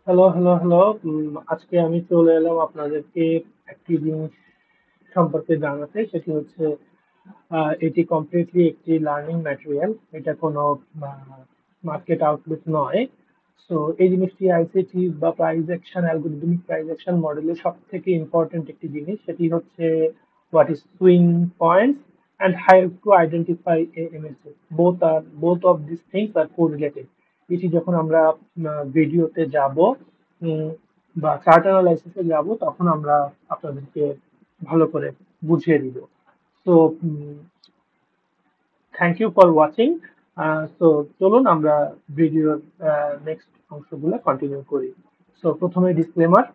Hello, hello, hello. আজকে আমি চলে এলাম আপনাদেরকে একটি জিনিস সম্পর্কে জানাতে। সেটি হচ্ছে এটি কমপ্লিটলি একটি লার্নিং ম্যাটেরিয়াল। এটা কোনো আ মার্কেট আউটলুক নয়। সো এই জিনিসটি আইসিটি বা price action algorithmic price action মডেলের সবথেকে ইম্পোর্টেন্ট একটি জিনিস। সেটি হচ্ছে what is swing points and how to identify MSA. both of these things are correlated. এটি যখন আমরা ভিডিওতে যাব উম, বা চার্ট অ্যানালাইসিসে যাব তখন আমরা আপনাদেরকে ভালো করে বুঝিয়ে দিব। So thank you for watching. So চলুন আমরা ভিডিওর নেক্সট অংশগুলো কন্টিনিউ করি। সো প্রথমে ডিসক্লেমার।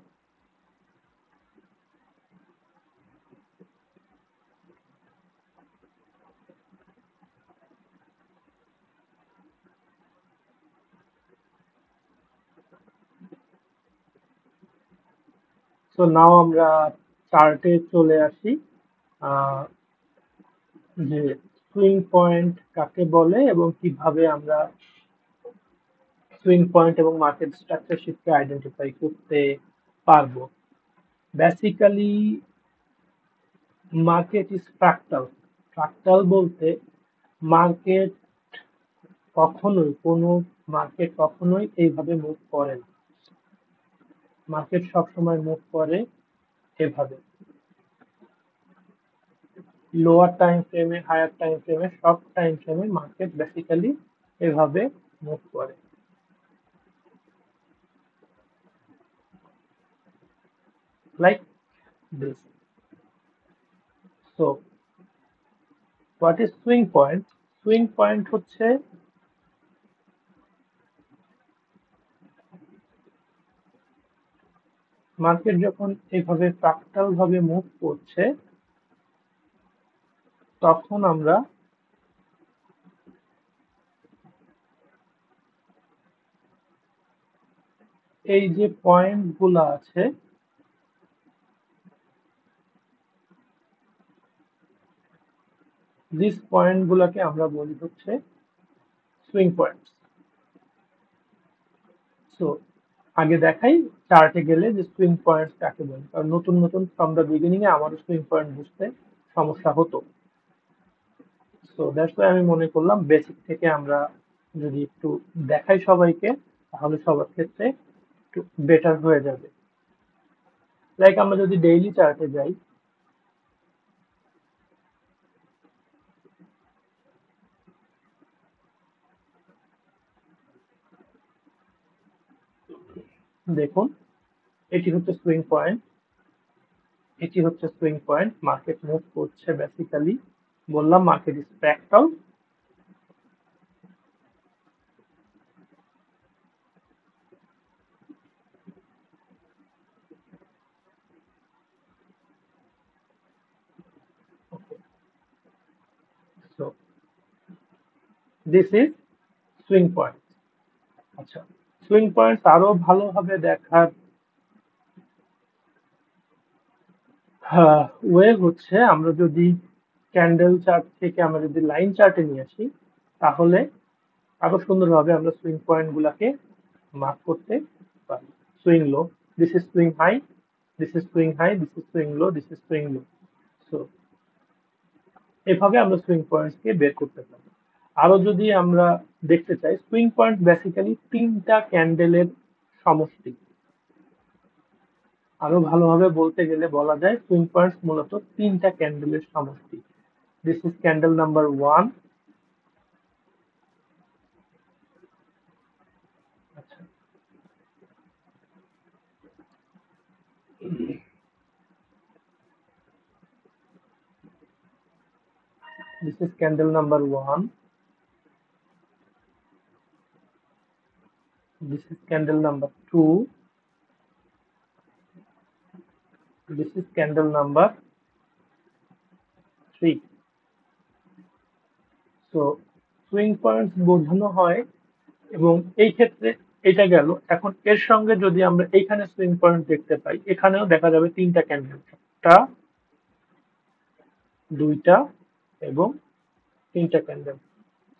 সো নাও আমরা চার্টে চলে আসি। আহ, যে সুইং পয়েন্ট কাকে বলে এবং কিভাবে আমরা সুইং পয়েন্ট এবং মার্কেট স্ট্রাকচার শিটকে আইডেন্টিফাই করতে পারবো। Basically market is fractal. Fractal বলতে মার্কেট কোনো মার্কেট কখনোই এইভাবে মুভ করে না। মার্কেট সবসময় মুভ করে এভাবে, লোয়ার টাইম ফ্রেমে, হায়ার টাইম ফ্রেমে, সব টাইম ফ্রেমে মার্কেট বেসিক্যালি এভাবে মুভ করে, like this. So what is swing point? Swing point হচ্ছে মার্কেট যখন এভাবে ফ্র্যাক্টাল ভাবে মুভ করছে তখন আমরা এই যে পয়েন্ট গুলো আছে, দিস পয়েন্ট গুলাকে আমরা বলি হচ্ছে সুইং পয়েন্ট। সো আগে দেখাই চার্টে গেলে যে সুইং পয়েন্ট কাকে বলে, কারণ নতুন নতুন ফ্রম দ্য বিগিনিং এ আমারও সুইং পয়েন্ট বুঝতে সমস্যা হতো। সো দ্যাটস ওয়াই আমি মনে করলাম বেসিক থেকে আমরা যদি একটু দেখাই সবাইকে তাহলে সবার ক্ষেত্রে একটু বেটার হয়ে যাবে। লাইক আমরা যদি ডেইলি চার্টে যাই, দেখুন এটি হচ্ছে সুইং পয়েন্ট, এটি হচ্ছে সুইং পয়েন্ট। মার্কেট মুভ করছে বেসিক্যালি, বললাম market is fractal. So this is swing point. আচ্ছা, সুইং পয়েন্টস আরো ভালোভাবে দেখার ওয়ে হচ্ছে আমরা যদি ক্যান্ডেল চার্ট থেকে আমরা যদি লাইন চার্টে নিয়ে আসি তাহলে আরো সুন্দরভাবে আমরা সুইং পয়েন্ট গুলাকে মার্ক করতে পারি। Swing low, this is swing high, this is swing high, this is swing low, this is swing low. So এভাবে আমরা সুইং পয়েন্টস কে বের করতে পারি। আরো যদি আমরা দেখতে চাই, সুইং পয়েন্ট বেসিক্যালি তিনটা ক্যান্ডেলের সমষ্টি। আরো ভালোভাবে বলতে গেলে বলা যায় সুইং পয়েন্টস মূলত তিনটা ক্যান্ডেলের সমষ্টি। This is candle number one. আচ্ছা, this is candle number one, this is candle number two, this is candle number three. So swing points বোঝানো হয় এবং এই ক্ষেত্রে এটা গেল। এখন এর সঙ্গে যদি আমরা এইখানে সুইং পয়েন্ট দেখতে পাই, এখানেও দেখা যাবে তিনটা ক্যান্ডেল, একটা, দুইটা এবং তিনটা ক্যান্ডেল।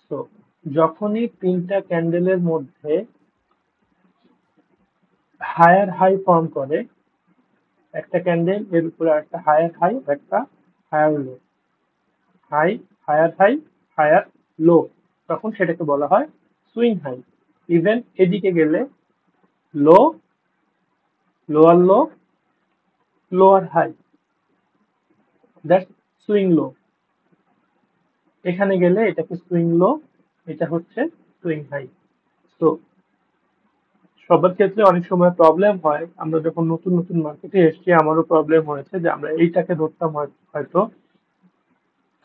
সো যখনই তিনটা ক্যান্ডেলের মধ্যে হায়ার হাই ফর্ম করে, একটা ক্যান্ডেল এর উপরে একটা হায়ার হাই, একটা higher low, high, higher high, higher low, তখন সেটাকে বলা হয় সুইং হাই। ইভেন এদিকে গেলে low, lower low, lower high, that's swing low. এখানে গেলে এটাকে সুইং লো, এটা হচ্ছে সুইং হাই। তো সবার ক্ষেত্রে অনেক সময় প্রবলেম হয়, আমরা যখন নতুন নতুন মার্কেটে এসেছি আমারও প্রবলেম হয়েছে যে আমরা এইটাকে ধরতাম হয়তো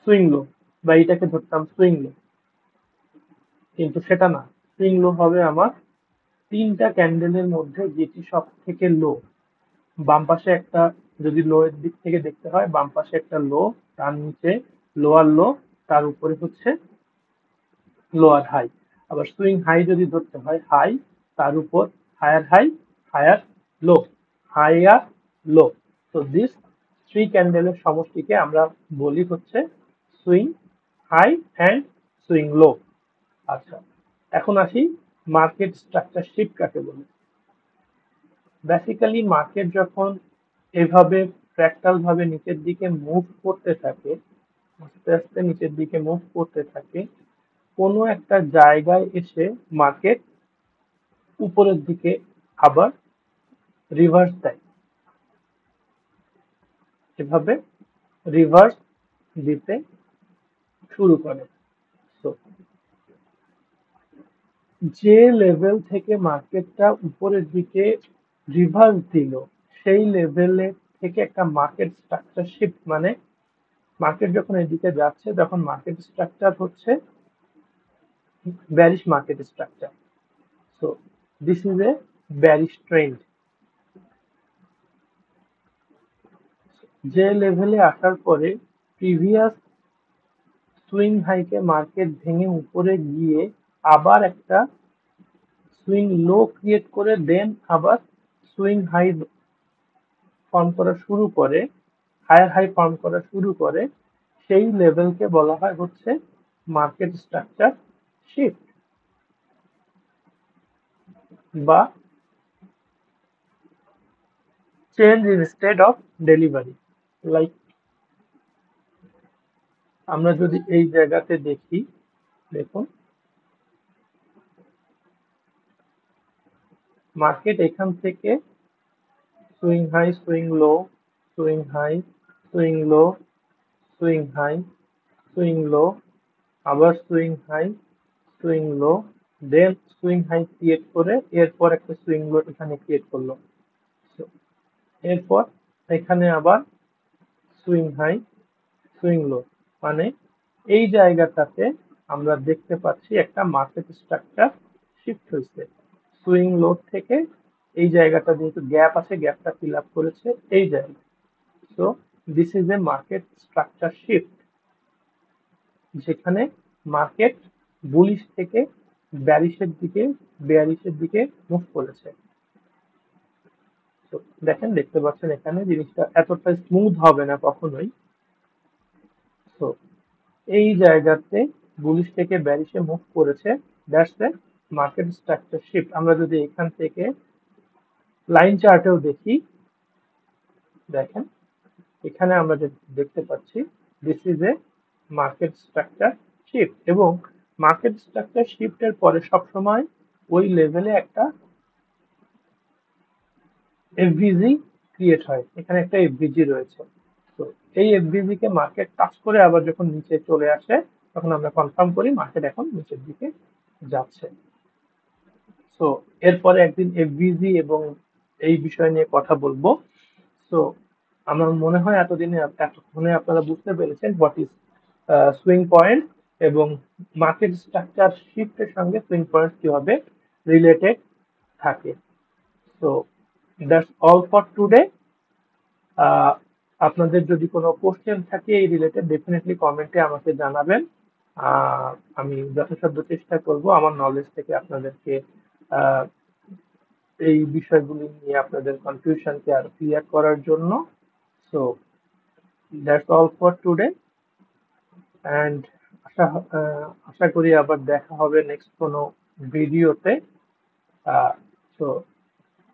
সুইং লো, বা এইটাকে ধরতাম সুইং লো, কিন্তু সেটা না। সুইং লো হবে আমার তিনটা ক্যান্ডেলের মধ্যে যেটি সব থেকে লো। বাম পাশে একটা, যদি লো এর দিক থেকে দেখতে হয়, বাম পাশে একটা লো, তার নিচে লোয়ার লো, তার উপরে হচ্ছে লোয়ার হাই। আবার সুইং হাই যদি ধরতে হয়, হাই, তার উপর higher high, higher low, higher low. তো দিস থ্রি ক্যান্ডেলের সমষ্টিকে আমরা বলি হচ্ছে swing high and swing low. আচ্ছা, এখন আসি মার্কেট স্ট্রাকচার শিফট কাকে বলে। বেসিক্যালি মার্কেট যখন এভাবে ফ্র্যাকটাল ভাবে নিচের দিকে মুভ করতে থাকে, আস্তে আস্তে নিচের দিকে মুভ করতে থাকে, কোনো একটা জায়গায় এসে মার্কেট উপরের দিকে আবার রিভার্স দেয়, এভাবে রিভার্স দিতে শুরু করে। তো যে লেভেল থেকে মার্কেটটা উপরের দিকে রিভার্স দিল, সেই লেভেলে থেকে একটা মার্কেট স্ট্রাকচার শিফট, মানে মার্কেট যখন এদিকে যাচ্ছে তখন মার্কেট স্ট্রাকচার হচ্ছে bearish market structure. So this is a bearish trend. যে লেভেলে আসার পরে প্রিভিয়াস সুইং হাইকে মার্কেট ভেঙে উপরে গিয়ে আবার একটা সুইং লো ক্রিয়েট করে দেন আবার সুইং হাই ফর্ম করা শুরু করে, হায়ার হাই ফর্ম করা শুরু করে, সেই লেভেলকে বলা হয় হচ্ছে মার্কেট স্ট্রাকচার শিফট বা change in state of delivery. Like আমরা যদি এই জায়গাতে দেখি, দেখুন মার্কেট এখান থেকে swing high, swing low, swing high, swing low, swing high, swing low, আবার swing high, swing low, then swing high create করে এরপর একটা সুইং লো এখানে ক্রিয়েট করলো। So, এরপর এখানে আবার সুইং হাই, সুইং লো, মানে এই জায়গাটাতে আমরা দেখতে পাচ্ছি একটা মার্কেট স্ট্রাকচার শিফট হয়েছে। সুইং লো থেকে এই জায়গাটা যেহেতু গ্যাপ আছে, গ্যাপটা ফিল আপ করেছে এই জায়গা। So this is a market structure shift, যেখানে মার্কেট বুলিশ থেকে বেয়ারিশের দিকে মুভ করেছে। তো দেখেন, দেখতে পাচ্ছেন এখানে জিনিসটা এতটা স্মুথ হবে না কখনোই। তো এই জায়গাতে বুলিশ থেকে বেয়ারিশে মুভ করেছে, that's a market structure shift. আমরা যদি এখান থেকে লাইন চার্টেও দেখি, দেখেন এখানে আমরা দেখতে পাচ্ছি this is a market structure shift, এবং মার্কেট স্ট্রাকচার শিফটের পরে সবসময় ওই লেভেলে একটা এফভিজি ক্রিয়েট হয়। এখানে একটা এফভিজি রয়েছে। তো এই এফভিজি কে মার্কেট টাচ করে আবার যখন নিচে চলে আসে তখন আমরা কনফার্ম করি মার্কেট এখন নিচের দিকে যাচ্ছে। সো এরপরে একদিন এফভিজি এবং এই বিষয় নিয়ে কথা বলবো। সো আমার মনে হয় এতক্ষণে আপনারা বুঝতে পেরেছেন হোয়াট ইজ সুইং পয়েন্ট এবং মার্কেট স্ট্রাকচার শিফটের সঙ্গে সুইং পয়েন্ট কিভাবে রিলেটেড থাকে। So that's all for today. আপনাদের যদি কোনো কোশ্চেন থাকে এই রিলেটেড, ডেফিনেটলি কমেন্টে আমাকে জানাবেন। আহ, আমি যথাসাধ্য চেষ্টা করব আমার নলেজ থেকে আপনাদেরকে আহ, এই বিষয়গুলি নিয়ে আপনাদের কনফিউশনকে আর ক্লিয়ার করার জন্য। So that's all for today, and আশা করি আবার দেখা হবে নেক্সট কোনো ভিডিওতে। So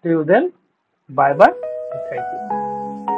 till then, bye bye, and thank you.